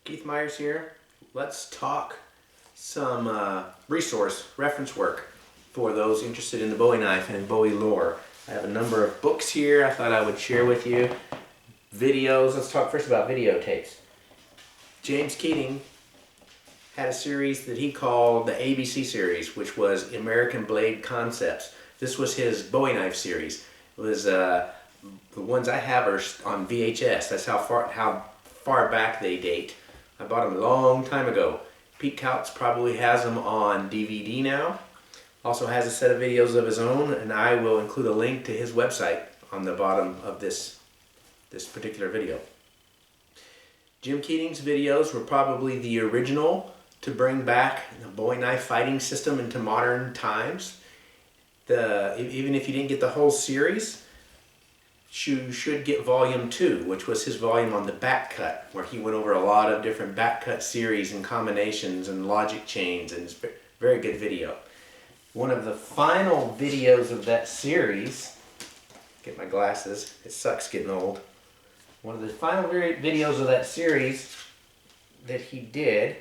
Keith Myers here. Let's talk some reference work for those interested in the Bowie knife and Bowie lore. I have a number of books here I thought I would share with you. Videos. Let's talk first about videotapes. James Keating had a series that he called the ABC series, which was American Blade Concepts. This was his Bowie knife series. It was the ones I have are on VHS. That's how far back they date. I bought them a long time ago. Pete Couts probably has them on DVD now. Also has a set of videos of his own, and I will include a link to his website on the bottom of this particular video. Jim Keating's videos were probably the original to bring back the Bowie knife fighting system into modern times. Even if you didn't get the whole series, you should get volume 2, which was his volume on the back cut, where he went over a lot of different back cut series and combinations and logic chains, and it's a very good video. One of the final videos of that series, get my glasses, it sucks getting old. One of the final videos of that series that he did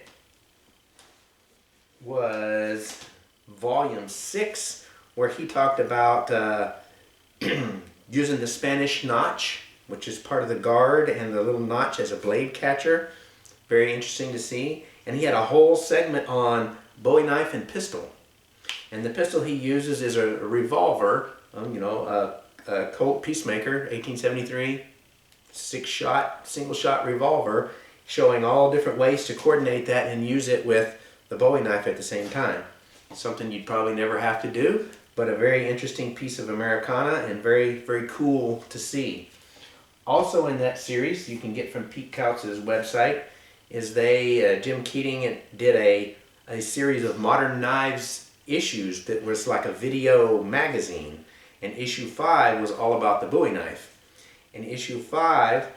was volume 6, where he talked about using the Spanish notch, which is part of the guard, and the little notch as a blade catcher. Very interesting to see. And he had a whole segment on Bowie knife and pistol. And the pistol he uses is a revolver, a Colt Peacemaker, 1873, 6-shot, single-shot revolver, showing all different ways to coordinate that and use it with the Bowie knife at the same time. Something you'd probably never have to do, but a very interesting piece of Americana and very, very cool to see. Also in that series, you can get from Pete Couts' website, is Jim Keating did a series of modern knives issues that was like a video magazine. And issue 5 was all about the Bowie knife. And issue 5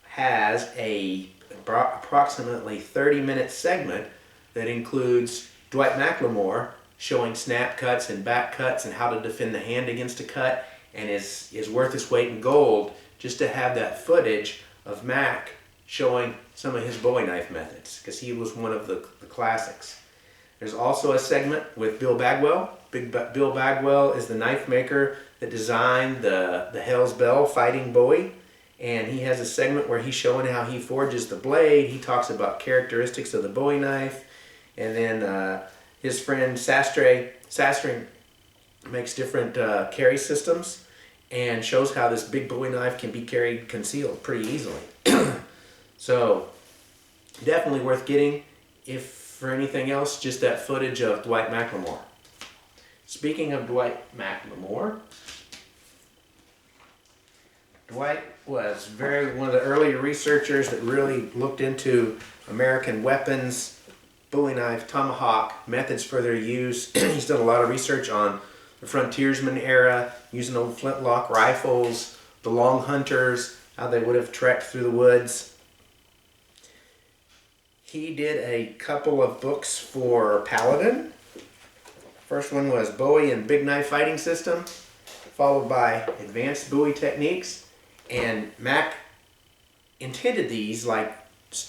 has a approximately 30-minute segment that includes Dwight McLemore showing snap cuts and back cuts and how to defend the hand against a cut, and is worth its weight in gold just to have that footage of Mac showing some of his Bowie knife methods, because he was one of the classics. There's also a segment with Bill Bagwell. Bill Bagwell is the knife maker that designed the Hell's Bell fighting Bowie, and he has a segment where he's showing how he forges the blade. He talks about characteristics of the Bowie knife, and then his friend Sastring makes different carry systems and shows how this big Bowie knife can be carried concealed pretty easily. So definitely worth getting. If for anything else, just that footage of Dwight McLemore. Speaking of Dwight McLemore, Dwight was one of the early researchers that really looked into American weapons, Bowie knife, tomahawk, methods for their use. He's done a lot of research on the frontiersman era, using old flintlock rifles, the long hunters, how they would have trekked through the woods. He did a couple of books for Paladin. First one was Bowie and Big Knife Fighting System, followed by Advanced Bowie Techniques. And Mac intended these like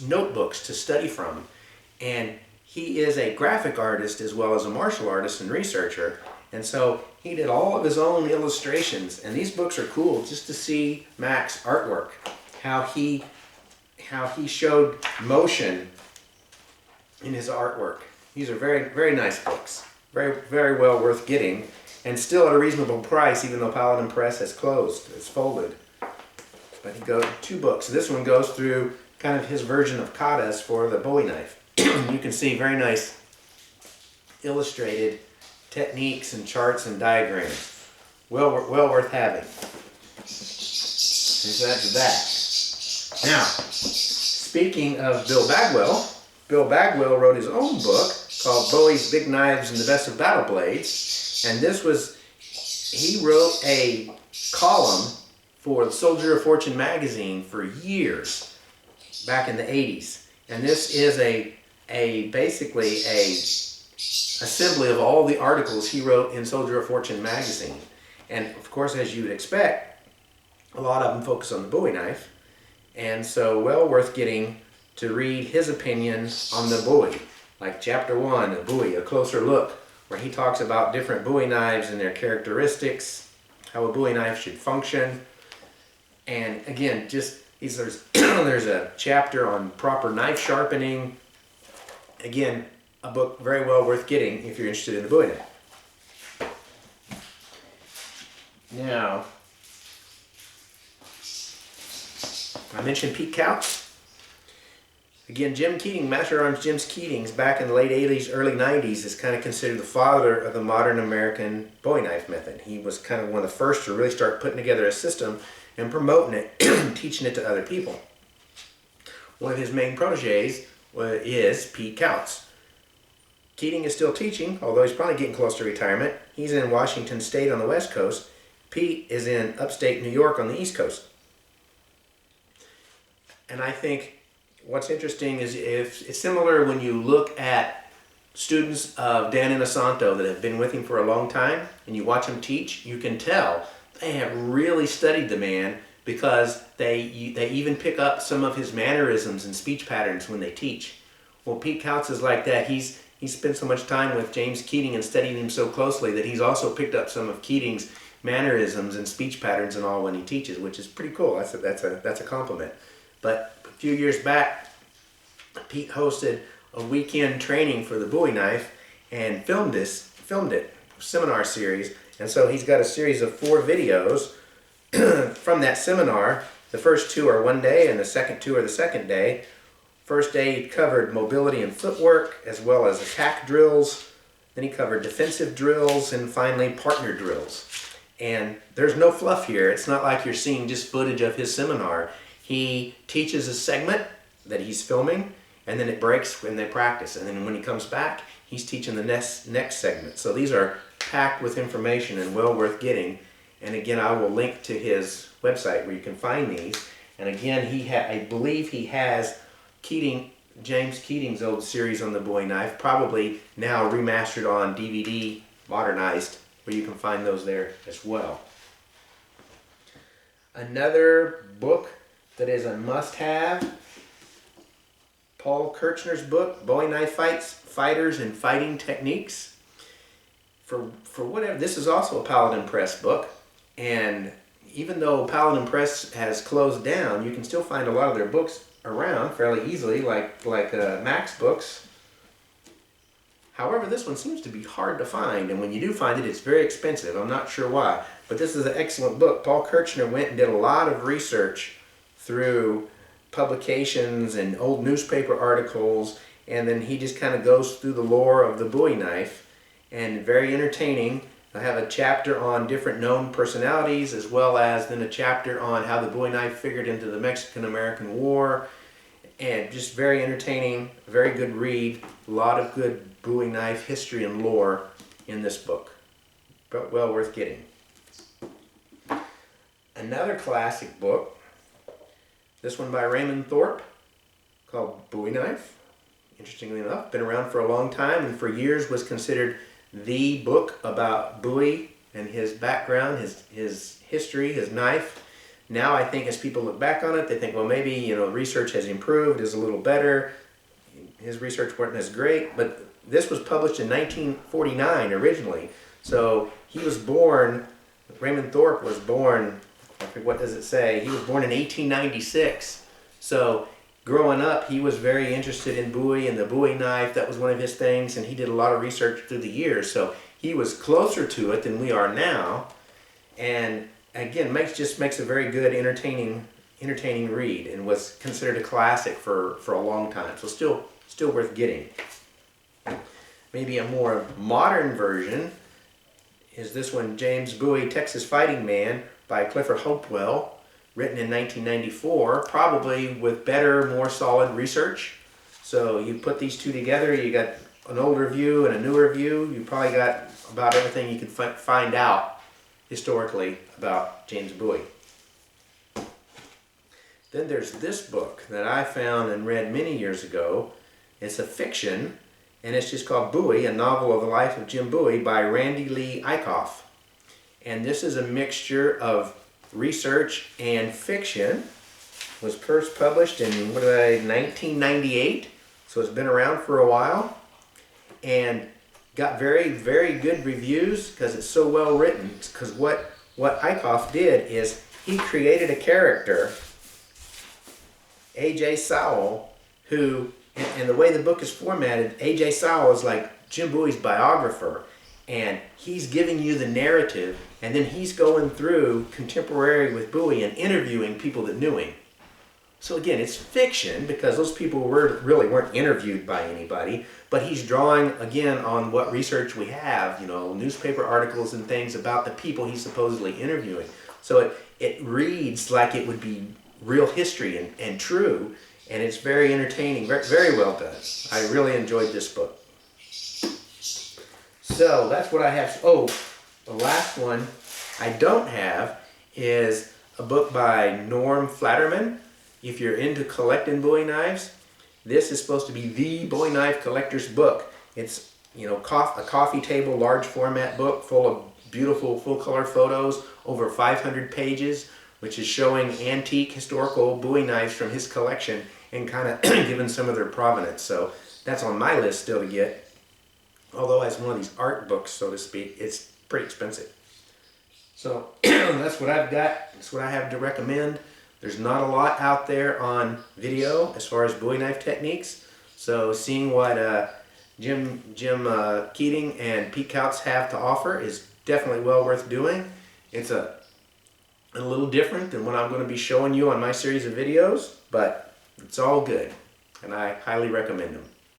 notebooks to study from. And he is a graphic artist as well as a martial artist and researcher. And so he did all of his own illustrations. And these books are cool just to see Mac's artwork, how he showed motion in his artwork. These are very, very nice books. Very, very well worth getting, and still at a reasonable price, even though Paladin Press has closed. It's folded. But he goes 2 books. This one goes through kind of his version of katas for the Bowie knife. You can see very nice illustrated techniques and charts and diagrams. Well worth having. So that's that. Now, speaking of Bill Bagwell wrote his own book called Bowie's Big Knives and the Best of Battle Blades. And he wrote a column for the Soldier of Fortune magazine for years, back in the 80s. And this is basically a assembly of all the articles he wrote in Soldier of Fortune magazine. And of course, as you would expect, a lot of them focus on the Bowie knife. And so well worth getting to read his opinion on the Bowie. Like chapter 1 of Bowie, A Closer Look, where he talks about different Bowie knives and their characteristics, how a Bowie knife should function. And again, there's a chapter on proper knife sharpening. Again, a book very well worth getting if you're interested in the Bowie knife. Now, I mentioned Pete Couch. Again, Jim Keating, Master Arms Jim Keating's back in the late 80s, early 90s is kind of considered the father of the modern American Bowie knife method. He was kind of one of the first to really start putting together a system and promoting it, teaching it to other people. One of his main proteges is Pete Couch. Keating is still teaching, although he's probably getting close to retirement. He's in Washington State on the West Coast. Pete is in upstate New York on the East Coast. And I think what's interesting is if it's similar when you look at students of Dan Inosanto that have been with him for a long time and you watch him teach, you can tell they have really studied the man because they even pick up some of his mannerisms and speech patterns when they teach. Well, Pete Couch is like that. He's spent so much time with James Keating and studied him so closely that he's also picked up some of Keating's mannerisms and speech patterns and all when he teaches, which is pretty cool. That's a compliment. But a few years back, Pete hosted a weekend training for the Bowie knife and filmed it, seminar series. And so he's got a series of 4 videos from that seminar. The first 2 are one day and the second 2 are the second day. First day he covered mobility and footwork as well as attack drills. Then he covered defensive drills and finally partner drills. And there's no fluff here. It's not like you're seeing just footage of his seminar. He teaches a segment that he's filming and then it breaks when they practice. And then when he comes back, he's teaching the next segment. So these are packed with information and well worth getting. And again, I will link to his website where you can find these. And again, I believe he has James Keating's old series on the Bowie knife, probably now remastered on DVD, modernized, where you can find those there as well. Another book that is a must-have, Paul Kirchner's book, Bowie Knife Fighters and Fighting Techniques. For whatever, this is also a Paladin Press book, and even though Paladin Press has closed down, you can still find a lot of their books around fairly easily, like Max books. However, this one seems to be hard to find, and when you do find it, it's very expensive. I'm not sure why, but this is an excellent book. Paul Kirchner went and did a lot of research through publications and old newspaper articles, and then he just kind of goes through the lore of the Bowie knife, and very entertaining. I have a chapter on different known personalities, as well as then a chapter on how the Bowie knife figured into the Mexican-American War, and just very entertaining, very good read, a lot of good Bowie knife history and lore in this book, but well worth getting. Another classic book, this one by Raymond Thorpe, called Bowie Knife. Interestingly enough, been around for a long time and for years was considered the book about Bowie and his background, his history, his knife. Now I think as people look back on it, they think, well, maybe research has improved, is a little better. His research wasn't as great, but this was published in 1949 originally. So he was born, Raymond Thorpe was born, what does it say? He was born in 1896. So growing up, he was very interested in Bowie and the Bowie knife. That was one of his things, and he did a lot of research through the years. So he was closer to it than we are now. And again, makes a very good, entertaining read, and was considered a classic for a long time. So still worth getting. Maybe a more modern version is this one, James Bowie, Texas Fighting Man by Clifford Hopewell, written in 1994, probably with better, more solid research. So you put these two together, you got an older view and a newer view. You probably got about everything you can find out historically about James Bowie. Then there's this book that I found and read many years ago. It's a fiction, and it's just called Bowie, a novel of the life of Jim Bowie by Randy Lee Eichhoff. And this is a mixture of research and fiction. Was first published in 1998, so it's been around for a while, and got very, very good reviews because it's so well written. Because what Eichhoff did is he created a character, A.J. Sowell, who, and the way the book is formatted, A.J. Sowell is like Jim Bowie's biographer, and he's giving you the narrative, and then he's going through contemporary with Bowie and interviewing people that knew him. So again, it's fiction because those people really weren't interviewed by anybody, but he's drawing again on what research we have, you know, newspaper articles and things about the people he's supposedly interviewing. So it reads like it would be real history and true, and it's very entertaining, very well done. I really enjoyed this book. So that's what I have. Oh, the last one I don't have is a book by Norm Flatterman. If you're into collecting Bowie knives, this is supposed to be the Bowie knife collector's book. It's, you know, a coffee table, large format book full of beautiful full color photos, over 500 pages, which is showing antique historical Bowie knives from his collection and kind of giving some of their provenance. So that's on my list still to get. Although as one of these art books, so to speak, it's pretty expensive. So that's what I've got. That's what I have to recommend. There's not a lot out there on video as far as Bowie knife techniques. So seeing what Jim Keating and Pete Kautz have to offer is definitely well worth doing. It's a little different than what I'm going to be showing you on my series of videos, but it's all good, and I highly recommend them.